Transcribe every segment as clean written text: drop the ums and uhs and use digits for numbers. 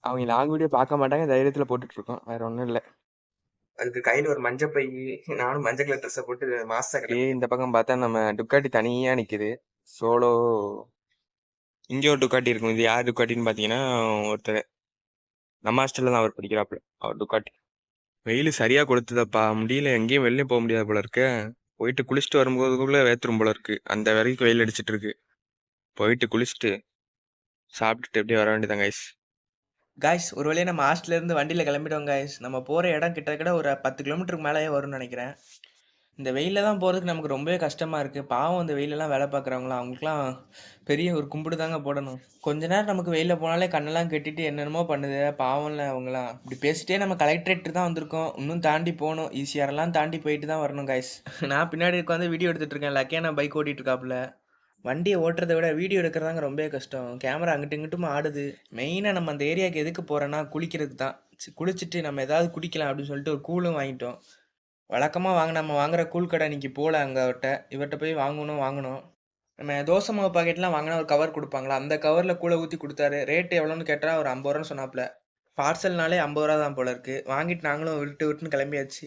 அவங்க long video பார்க்க மாட்டாங்க. தைரியத்துல போட்டுட்டு இருக்கோம். வேற ஒண்ணும் இல்ல. அதுக்கு கையில ஒரு மஞ்ச பை, நானும் மஞ்சள் கலர் ட்ரெஸ்ஸ போட்டு மாஸா கிளம்பிட்டேன். இந்த பக்கம் பார்த்தா நம்ம டுக்காட்டி தனியா நிக்குது. சோலோ இங்க ஒரு டுக்காட்டி இருக்கும். இது யார் டுக்காட்டின்னு பாத்தீங்கன்னா ஒருத்தர் நம்ம ஹாஸ்டல்ல தான் அவர் படிக்கிறாப்புல. அவர் டுக்காட்டி. வெயில் சரியா கொடுத்ததப்பா. முடியல, எங்கேயும் வெளியே போக முடியாது போல இருக்கு. போயிட்டு குளிச்சுட்டு வரும்போதுக்குள்ள வேத்துரும் போல இருக்கு. அந்த வரைக்கும் வெயில் அடிச்சிட்டு இருக்கு. போயிட்டு குளிச்சுட்டு சாப்பிட்டுட்டு எப்படியே வர வேண்டியதான் கைஸ். காய்ஸ் ஒரு வழியாக நம்ம ஹாஸ்டல்லேருந்து வண்டியில் கிளம்பிட்டோம் காய்ஸ். நம்ம போகிற இடம் கிட்டத்தட்ட ஒரு 10 கிலோமீட்டருக்கு மேலேயே வரும்னு நினைக்கிறேன். இந்த வெயிலில் தான் போகிறதுக்கு நமக்கு ரொம்பவே கஷ்டமாக இருக்குது. பாவம் இந்த வெயிலெல்லாம் வேலை பார்க்குறவங்களாம், அவங்களுக்குலாம் பெரிய ஒரு கும்பிடு தாங்க போடணும். கொஞ்ச நேரம் நமக்கு வெயிலில் போனாலே கண்ணெல்லாம் கட்டிட்டு என்னென்னமோ பண்ணுது. பாவம்ல அவங்களாம். இப்படி பேசிட்டே நம்ம கலெக்டரேட் தான் வந்திருக்கோம். இன்னும் தாண்டி போகணும். ஈஸியாரெல்லாம் தாண்டி போயிட்டு தான் வரணும் காய்ஸ். நான் பின்னாடி உட்காந்து வீடியோ எடுத்துகிட்டு இருக்கேன். லக்கியா நான் பைக் ஓட்டிகிட்டு இருக்காப்புல. வண்டியை ஓட்டுறத விட வீடியோ எடுக்கிறதாங்க ரொம்பவே கஷ்டம். கேமரா அங்கிட்டும் இங்கிட்டும் ஆடுது. மெயினாக நம்ம அந்த ஏரியாவுக்கு எதுக்கு போகிறோன்னா குளிக்கிறதுக்கு தான். குளிச்சுட்டு நம்ம ஏதாவது குடிக்கலாம் அப்படின்னு சொல்லிட்டு ஒரு கூலும் வாங்கிட்டோம். வழக்கமாக நம்ம வாங்குற கூழ் கடை இன்னைக்கு போகல. அங்கே இவர்கிட்ட போய் வாங்கணும். நம்ம தோசை மாவு பாக்கெட்லாம் வாங்கினா ஒரு கவர் கொடுப்பாங்களா, அந்த கவரில் கூழை ஊற்றி கொடுத்தாரு. ரேட்டு எவ்வளோன்னு கேட்டால் ஒரு 50 ரூபான்னு சொன்னாப்புல. பார்சல்னாலே 50 ரூபா தான் போல இருக்குது. வாங்கிட்டு நாங்களும் விட்டுன்னு கிளம்பியாச்சு.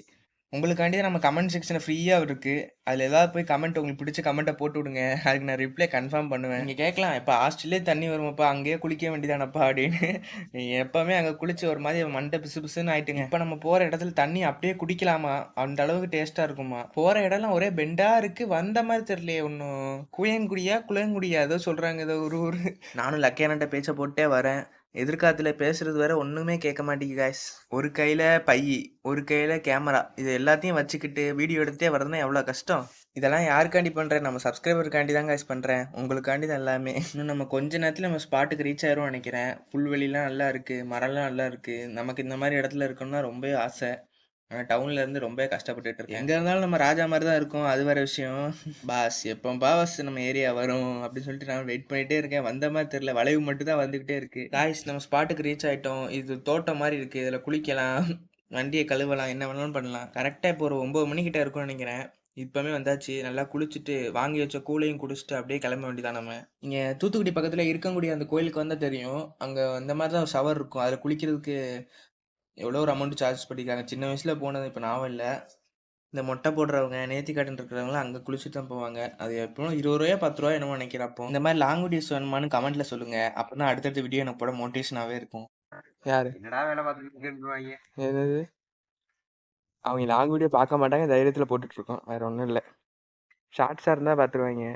உங்களுக்காண்டி தான் நம்ம கமெண்ட் செக்ஷன் ஃப்ரீயாக இருக்குது. அதில் ஏதாவது போய் கமெண்ட் உங்களுக்கு பிடிச்ச கமெண்ட்டை போட்டு விடுங்க. அதுக்கு நான் ரிப்ளை கன்ஃபார்ம் பண்ணுவேன். நீங்கள் கேட்கலாம், இப்போ ஹாஸ்டல்லே தண்ணி வருமாப்பா, அங்கேயே குளிக்க வேண்டியதானப்பா அப்படின்னு. நீங்கள் எப்போவுமே அங்கே குளிச்சு ஒரு மாதிரி மண்டை பிசு பிசுன்னு ஆயிட்டுங்க. இப்போ நம்ம போகிற இடத்துல தண்ணி அப்படியே குடிக்கலாமா, அந்த அளவுக்கு டேஸ்ட்டாக இருக்குமா. போகிற இடம்லாம் ஒரே பெண்டாக இருக்குது. வந்த மாதிரி தெரியலையே ஒன்றும். குளையங்குடியா ஏதோ சொல்கிறாங்க, ஏதோ ஒரு ஊர். நானும் லக்கியானட்ட பேச்சை போட்டே வரேன். எதிர்காலத்துல பேசுறது வேற ஒண்ணுமே கேட்க மாட்டேங்குது காய்ஸ். ஒரு கையில பை, ஒரு கையில கேமரா, இது எல்லாத்தையும் வச்சுக்கிட்டு வீடியோ எடுத்தே வரதுன்னா எவ்வளவு கஷ்டம். இதெல்லாம் யாருக்காண்டி பண்றேன்? நம்ம சப்ஸ்கிரைபருக்காண்டி தான் காய்ஸ் பண்றேன். உங்களுக்காண்டி தான் எல்லாமே. இன்னும் நம்ம கொஞ்ச நேரத்துல நம்ம ஸ்பாட்டுக்கு ரீச் ஆயிரும் நினைக்கிறேன். புல்வெளிலாம் நல்லா இருக்கு, மரம்லாம் நல்லா இருக்கு. நமக்கு இந்த மாதிரி இடத்துல இருக்கணும்னா ரொம்பவே ஆசை. ஆனால் டவுன்ல இருந்து ரொம்ப கஷ்டப்பட்டுட்டு இருக்கேன். எங்க இருந்தாலும் நம்ம ராஜா மாதிரி தான் இருக்கும், அது வேற விஷயம். பாஸ் எப்போ பாஸ் நம்ம ஏரியா வரும் அப்படின்னு சொல்லிட்டு நான் வெயிட் பண்ணிட்டே இருக்கேன். வந்த மாதிரி தெரியல, வளைவு மட்டும் தான் வந்துகிட்டே இருக்கு. காய்ஸ் நம்ம ஸ்பாட்டுக்கு ரீச் ஆயிட்டோம். இது தோட்டம் மாதிரி இருக்கு, இதுல குளிக்கலாம், வண்டியை கழுவலாம், என்ன வேணாலும் பண்ணலாம். கரெக்டாக இப்போ ஒரு 9 மணிக்கிட்ட இருக்கும்னு நினைக்கிறேன். இப்போவே வந்தாச்சு. நல்லா குளிச்சுட்டு வாங்கி வச்ச கூலையும் குடிச்சிட்டு அப்படியே கிளம்ப வேண்டியதான் நம்ம. இங்கே தூத்துக்குடி பக்கத்தில் இருக்கக்கூடிய அந்த கோயிலுக்கு வந்தால் தெரியும். அங்கே இந்த மாதிரி தான் ஷவர் இருக்கும். அதில் குளிக்கிறதுக்கு எவ்வளோ ஒரு அமௌண்ட் சார்ஜ் பண்ணியிருக்காங்க. சின்ன வயசில் போனது, இப்போ ஞாபகம் இல்லை. இந்த மொட்டை போடுறவங்க, நேர்த்திக்கடன் இருக்கிறவங்களாம் அங்கே குளிச்சுட்டு தான் போவாங்க. அது எப்பவும் 20 ரூபாயோ 10 ரூபாயோ என்னமோ நினைக்கிறப்போ. இந்த மாதிரி லாங் வீடியோஸ் வேணுமான்னு கமெண்ட்ல சொல்லுங்க. அப்போ தான் அடுத்தடுத்த வீடியோ எனக்கு போட மோட்டிவேஷனாகவே இருக்கும். யாரு என்னடா வேலை பார்த்துட்டு என்னது? அவங்க லாங் வீடியோ பார்க்க மாட்டாங்க. தைரியத்துல போட்டுட்டு இருக்கோம். வேற ஒண்ணும் இல்ல. ஷார்ட்ஸா இருந்தா பாத்துருவாங்க.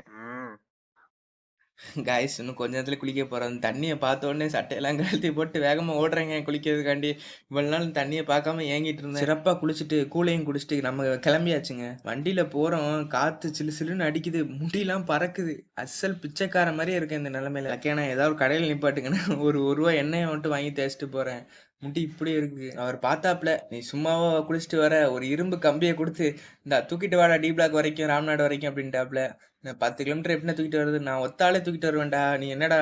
காய்ஸ் இன்னும் கொஞ்ச நேரத்தில் குளிக்க போகிறோம். தண்ணியை பார்த்த உடனே சட்டையெல்லாம் கழட்டி போட்டு வேகமாக ஓடுறேங்க குளிக்கிறதுக்காண்டி. இவ்வளோ நாள் தண்ணியை பார்க்காம ஏங்கிட்டு இருந்தேன். சிறப்பாக குளிச்சுட்டு கூலையும் குடிச்சிட்டு நம்ம கிளம்பியாச்சுங்க. வண்டியில் போகிறோம், காற்று சிலு சிலுன்னு அடிக்குது, முடியெல்லாம் பறக்குது. அசல் பிச்சைக்கார மாதிரியே இருக்கேன் இந்த நிலமையில. லக்கியானா ஏதாவது ஒரு கடையில் நிப்பாட்டுங்கன்னா ஒரு ரூபா எண்ணெயை மட்டும் வாங்கி தேய்ச்சிட்டு போகிறேன். முடி இப்படி இருக்கு. அவர் பார்த்தாப்புல, நீ சும்மாவா குளிச்சுட்டு வர, ஒரு இரும்பு கம்பியை கொடுத்து இந்த தூக்கிட்டு வாடா டி பிளாக் வரைக்கும், ராம்நாடு வரைக்கும் அப்படின்ட்டாப்புல. 10 கிலோமீட்டர் எப்படின்னா தூக்கிட்டு வருது, நான் ஒத்தாலே தூக்கிட்டு வருவேன்டா, நீ என்னடா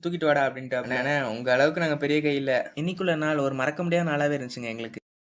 தூக்கிட்டு வாடா அப்படின்ட்டு. உங்க அளவுக்கு நாங்கள் பெரிய கை இல்லை. இன்னைக்குள்ள நாள் ஒரு மறக்க முடியாத நாளாவே இருந்துச்சுங்க எங்களுக்கு.